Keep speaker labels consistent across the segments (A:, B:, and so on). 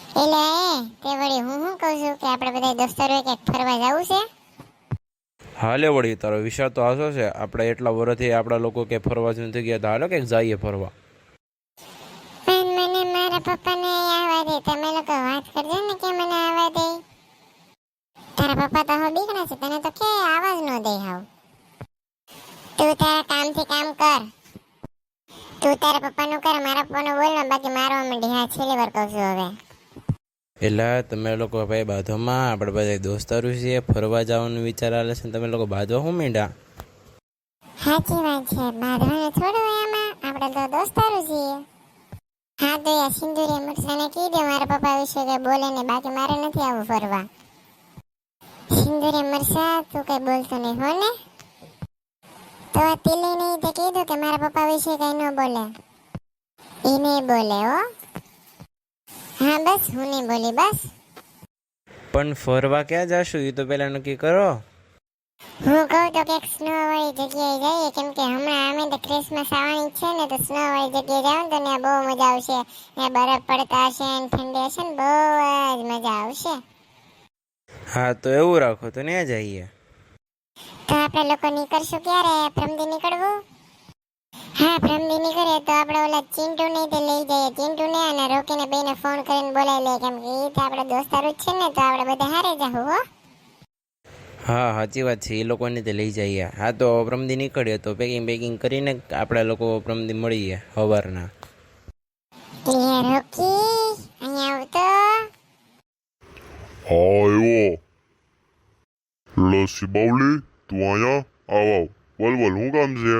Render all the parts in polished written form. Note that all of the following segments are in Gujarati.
A: એટલે તે વળી હું કહું છું કે આપણે બધા દોસ્તારોએ ક્યાંક ફરવા જવું છે.
B: હાલે વળી તારો વિચાર તો આશો છે. આપણે એટલા વર્ષથી આપણા લોકો કે ફરવા જ નથી ગયા, તો હાલો કંઈક જઈએ ફરવા.
A: પણ મને મારા પપ્પાને આવવા દે. તમે લોકો વાત કરજો ને કે મને આવવા દે. તારા પપ્પા તો હવે બીકણા છે, તને તો કે આવાજ ન દે હાવ. તું તારા કામથી કામ કર. તું તારા પપ્પાનું કર, મારા પપ્પાનું બોલ ને, બાકી મારવા માંડી. હા, છેલ્લી વાર કહું છું હવે.
B: એટલે તમે લોકો ભાઈ બાધોમાં આપણે બધા દોસ્તારો છીએ, ફરવા જવાનું વિચાર આલે છે ને તમે લોકો બાધવા શું માંડ્યા?
A: સાચી વાત છે, બાંધવાનું થોડું એમાં, આપણે તો દોસ્તારો છીએ. હા તો યાર સિંદુરે મરસાને કીધું મારા પપ્પા વિશે કઈ બોલે ને, બાકી મારે નથી આવું ફરવા. સિંદુરે મરસા તું કઈ બોલતો નહીં હો ને? તો આ તિલી નહીં તે કીધું કે મારા પપ્પા વિશે કઈ ન બોલે. એ નહીં બોલે હો. હા બસ હું નહીં બોલી બસ.
B: પણ ફરવા ક્યાં જાશું એ તો પહેલા નક્કી કરો.
A: હું કહું તો કંઈક સ્નો વાળી જગ્યાએ જઈએ, કેમ કે હમણાં અમે તો ક્રિસમસ આવવાની છે ને, તો સ્નો વાળી જગ્યાએ જાવ તો ને બહુ મજા આવશે. ને બરફ પડતા હશે ને ઠંડી હશે ને, બહુ જ મજા આવશે.
B: હા તો એવું રાખો તો ત્યાં જઈએ.
A: તો આપણે લોકો નીકળશું ક્યારે? પ્રમદી નીકળવું? હા પ્રમદી નીકળે તો આપણે ઓલા ચિંટુ ને તે લઈ જઈએ. ચિંટુ ને અને રોકીને બેને ફોન કરીને બોલાવી લે, કેમ કે એ તો આપણે દોસ્તારો જ છે ને, તો આપણે બધા હારે જાહું હો.
B: હા સાચી વાત છે, એ લોકોને તે લઈ જઈએ. હા તો પ્રમદી નીકળીએ તો પેકિંગ કરીને આપણે લોકો પ્રમદી મળીએ સવારના.
A: રોકી અહીંયા આવતો.
C: હા આવ્યો. લસ્સી બાવલી તું અહીંયા આવ. બોલ શું કામ છે?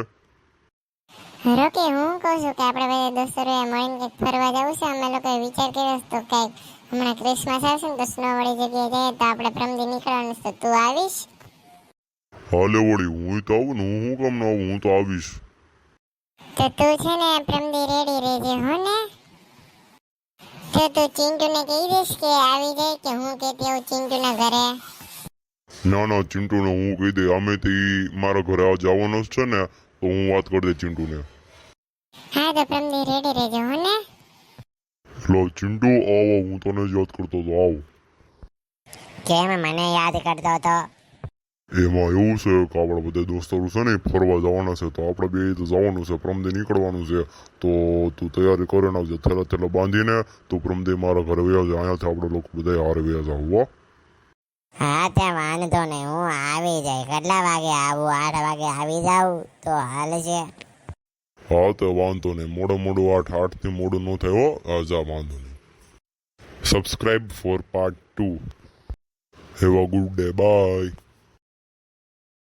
A: રોકી હું કહું છું કે આપણે બધા દોસ્તારોએ મળીને કંઈક ફરવા જવું છે. અમે લોકોએ વિચાર કર્યો છે તો કંઈક હમણાં ક્રિસમસ આવશે ને, તો સ્નો વાળી જગ્યાએ જઈએ, તો આપણે પ્રમદી નીકળવાનું છે. તો તું આવીશ?
C: હાલે વળી હું તો આવું ને, હું શું કામ ના આવું, હું તો આવીશ.
A: તો તું છે ને પ્રમદી રેડી રહેજે હો ને. તો તું ચિંટુને કહી દઈશ કે આવી જાય, કે હું કહેતી આવું ચિંટુના ઘરે?
C: ના ચિંટુને હું કહી દે, અમે તો મારા ઘરે આ જવાનો જ છે ને, તો હું વાત કરી દે ચિંટુને.
A: હા તો પ્રમદી રેડી રહેજો હો ને.
C: લો ચિંટુ આવો, હું તને જ યાદ કરતો હતો, આવો.
A: કેમ મને યાદ કરતો હતો?
C: એમાં એવું છે કે આપણા બધા દોસ્તારો છે ને ફરવા જવાના છે, તો આપણે બે તો જવાનું છે, પ્રમદે નીકળવાનું છે. તો તું તૈયારી કરીને આવજે, થેલા બાંધીને તું પ્રમદે મારા ઘરે વ્યા જાય. અહીંયાથી આપણે લોકો બધા હારે વ્યા જાવ હો.
A: હા તે વાંધો નહીં, હું આવી જાય. કેટલા વાગે આવું? 8 વાગે આવી જાવ તો હાલે છે?
C: હા તો વાંધો નહીં, મોડું 8 થી મોડું ન થાય હો. જા વાંધો નહીં. Subscribe for part 2. Have a good day, by.